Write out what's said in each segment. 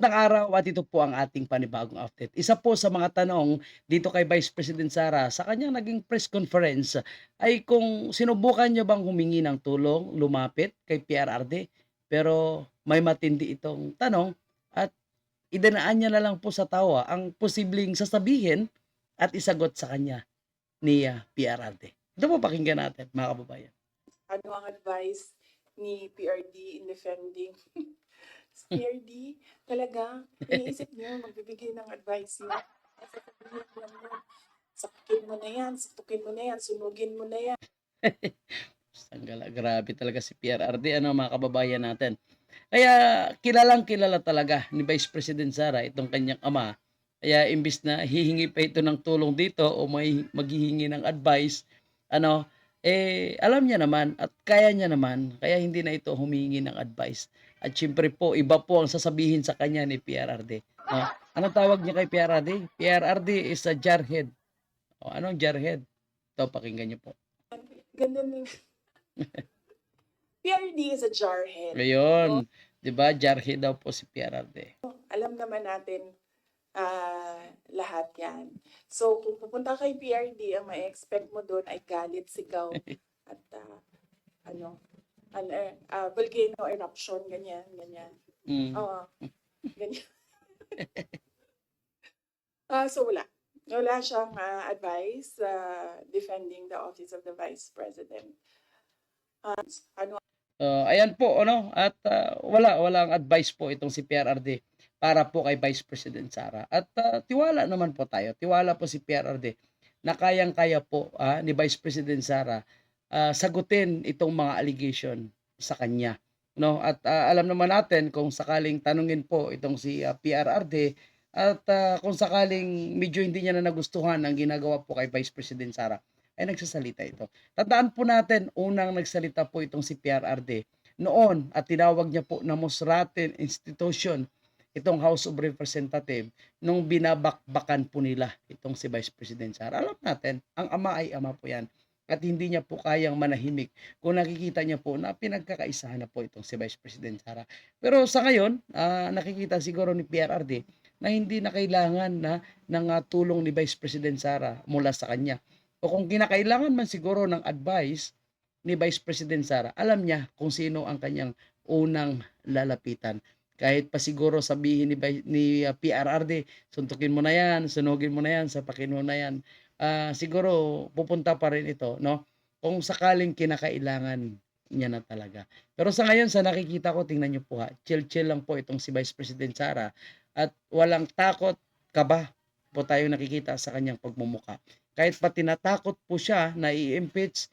Magandang araw at ito po ang ating panibagong update. Isa po sa mga tanong dito kay Vice President Sara sa kanyang naging press conference ay kung sinubukan niya bang humingi ng tulong, lumapit kay PRRD. Pero may matindi itong tanong at idinaan niya na lang po sa tawa ang posibleng sasabihin at isagot sa kanya ni PRRD. Ito po pakinggan natin mga kababayan. Ano ang advice ni PRD in defending si PRD? Talaga, iniisip niyo magbibigay ng advice yun? Sasabihin lang yun, sakitin mo na yan, sutukin mo na yan, sunugin mo na yan. Grabe talaga si PRRD ano mga kababayan natin. Kaya kilalang-kilala talaga ni Vice President Sara itong kanyang ama. Kaya imbis na hihingi pa ito ng tulong dito o may maghihingi ng advice, ano, alam niya naman at kaya niya naman, kaya hindi na ito humihingi ng advice. At siyempre po, iba po ang sasabihin sa kanya ni PRRD. No? Anong tawag niya kay PRRD? PRRD is a jarhead. O, anong jarhead? Ito, pakinggan niyo po. Ganun yung PRD is a jarhead. Ngayon, 'di ba, jarhead daw po si PRRD. Alam naman natin lahat yan. So, kung pupunta kay PRD, ang ma-expect mo doon ay galit, sigaw, at volcano eruption, ganyan, ganyan. Mm. Oo, ganyan. So wala. Wala siyang advice defending the office of the Vice President. Ano Ayan po ano at walang advice po itong si PRRD para po kay Vice President Sara. At tiwala naman po tayo, tiwala po si PRRD na kayang-kaya po ni Vice President Sara sagutin itong mga allegation sa kanya. No? At alam naman natin kung sakaling tanungin po itong si PRRD at kung sakaling medyo hindi niya na nagustuhan ang ginagawa po kay Vice President Sara, ay nagsasalita ito. Tandaan po natin, unang nagsalita po itong si PRRD noon at tinawag niya po na most rotten institution itong House of Representative nung binabakbakan po nila itong si Vice President Sara. Alam natin, ang ama ay ama po yan at hindi niya po kayang manahimik kung nakikita niya po na pinagkakaisahan na po itong si Vice President Sara. Pero sa ngayon, nakikita siguro ni PRRD na hindi na kailangan ng tulong ni Vice President Sara mula sa kanya o kung kinakailangan man siguro ng advice ni Vice President Sara, alam niya kung sino ang kanyang unang lalapitan. Kahit pa siguro sabihin ni PRRD, suntukin mo na yan, sunugin mo na yan, sapakin mo na yan. Siguro pupunta pa rin ito, no? Kung sakaling kinakailangan niya na talaga. Pero sa ngayon, sa nakikita ko, tingnan niyo po ha, chill-chill lang po itong si Vice President Sara at walang takot, kaba po tayo nakikita sa kanyang pagmumuka. Kahit pa tinatakot po siya na i-impeach,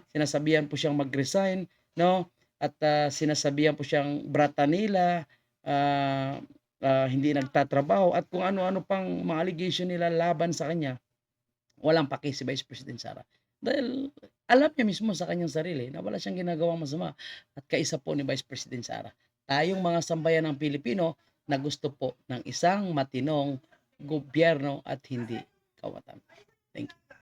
sinasabihan po siyang mag-resign, no? At sinasabihan po siyang bratanila, hindi nagtatrabaho at kung ano-ano pang mga allegation nila laban sa kanya, walang paki si Vice President Sara. Dahil alam niya mismo sa kanyang sarili na wala siyang ginagawang masama at kaisa po ni Vice President Sara. Tayong mga sambayan ng Pilipino na gusto po ng isang matinong gobyerno at hindi kawatan. Thank you.